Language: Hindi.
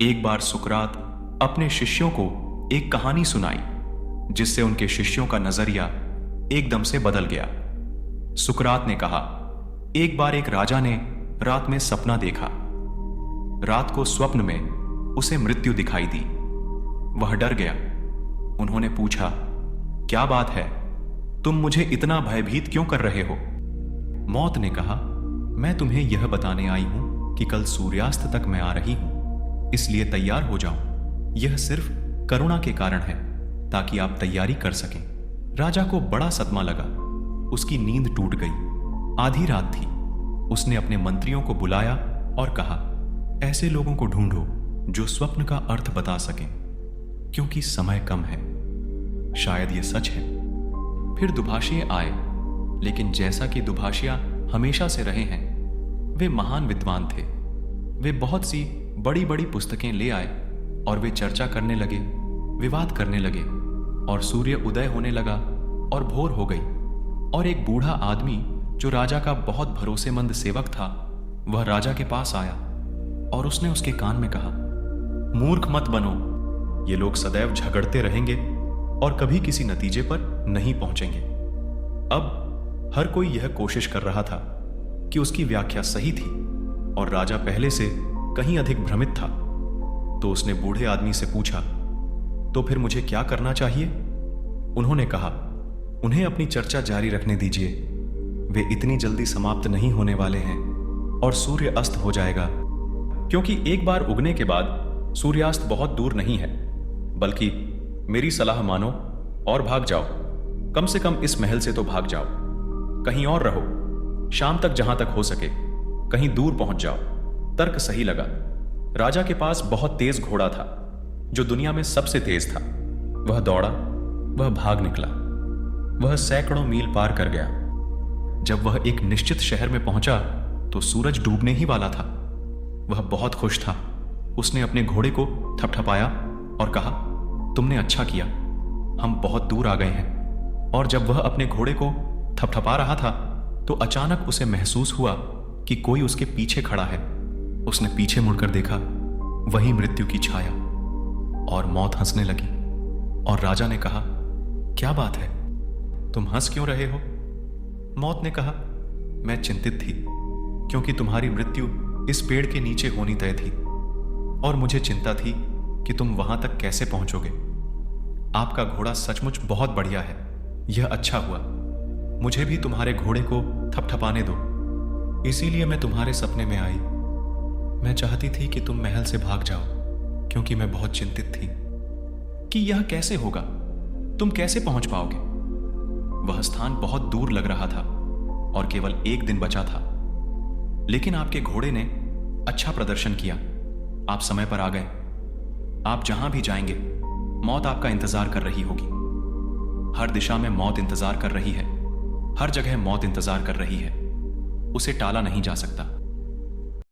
एक बार सुकरात अपने शिष्यों को एक कहानी सुनाई जिससे उनके शिष्यों का नजरिया एकदम से बदल गया। सुकरात ने कहा, एक बार एक राजा ने रात में सपना देखा। रात को स्वप्न में उसे मृत्यु दिखाई दी। वह डर गया। उन्होंने पूछा, क्या बात है, तुम मुझे इतना भयभीत क्यों कर रहे हो? मौत ने कहा, मैं तुम्हें यह बताने आई हूं कि कल सूर्यास्त तक मैं आ रही हूं, इसलिए तैयार हो जाओ। यह सिर्फ करुणा के कारण है ताकि आप तैयारी कर सकें। राजा को बड़ा सदमा लगा। उसकी नींद टूट गई। आधी रात थी। उसने अपने मंत्रियों को बुलाया और कहा, ऐसे लोगों को ढूंढो जो स्वप्न का अर्थ बता सकें, क्योंकि समय कम है। शायद यह सच है। फिर दुभाषिए आए, लेकिन जैसा कि दुभाषिया हमेशा से रहे हैं, वे महान विद्वान थे। वे बहुत सी बड़ी बड़ी पुस्तकें ले आए और वे चर्चा करने लगे, विवाद करने लगे, और सूर्य उदय होने लगा और भोर हो गई। और एक बूढ़ा आदमी जो राजा का बहुत भरोसेमंद सेवक था, वह राजा के पास आया और उसने उसके कान में कहा, मूर्ख मत बनो। ये लोग सदैव झगड़ते रहेंगे और कभी किसी नतीजे पर नहीं पहुंचेंगे। अब हर कोई यह कोशिश कर रहा था कि उसकी व्याख्या सही थी और राजा पहले से कहीं अधिक भ्रमित था। तो उसने बूढ़े आदमी से पूछा, तो फिर मुझे क्या करना चाहिए? उन्होंने कहा, उन्हें अपनी चर्चा जारी रखने दीजिए। वे इतनी जल्दी समाप्त नहीं होने वाले हैं और सूर्य अस्त हो जाएगा, क्योंकि एक बार उगने के बाद सूर्यास्त बहुत दूर नहीं है। बल्कि मेरी सलाह मानो और भाग जाओ। कम से कम इस महल से तो भाग जाओ। कहीं और रहो। शाम तक जहां तक हो सके कहीं दूर पहुंच जाओ। तर्क सही लगा। राजा के पास बहुत तेज घोड़ा था, जो दुनिया में सबसे तेज था। वह दौड़ा, वह भाग निकला। वह सैकड़ों मील पार कर गया। जब वह एक निश्चित शहर में पहुंचा तो सूरज डूबने ही वाला था। वह बहुत खुश था। उसने अपने घोड़े को थपथपाया और कहा, तुमने अच्छा किया, हम बहुत दूर आ गए हैं। और जब वह अपने घोड़े को थपथपा रहा था तो अचानक उसे महसूस हुआ कि कोई उसके पीछे खड़ा है। उसने पीछे मुड़कर देखा, वही मृत्यु की छाया। और मौत हंसने लगी और राजा ने कहा, क्या बात है, तुम हंस क्यों रहे हो? मौत ने कहा, मैं चिंतित थी, क्योंकि तुम्हारी मृत्यु इस पेड़ के नीचे होनी तय थी और मुझे चिंता थी कि तुम वहां तक कैसे पहुंचोगे। आपका घोड़ा सचमुच बहुत बढ़िया है। यह अच्छा हुआ। मुझे भी तुम्हारे घोड़े को थपथपाने दो। इसीलिए मैं तुम्हारे सपने में आई। मैं चाहती थी कि तुम महल से भाग जाओ, क्योंकि मैं बहुत चिंतित थी कि यह कैसे होगा, तुम कैसे पहुंच पाओगे। वह स्थान बहुत दूर लग रहा था और केवल एक दिन बचा था। लेकिन आपके घोड़े ने अच्छा प्रदर्शन किया। आप समय पर आ गए। आप जहां भी जाएंगे, मौत आपका इंतजार कर रही होगी। हर दिशा में मौत इंतजार कर रही है। हर जगह मौत इंतजार कर रही है। उसे टाला नहीं जा सकता।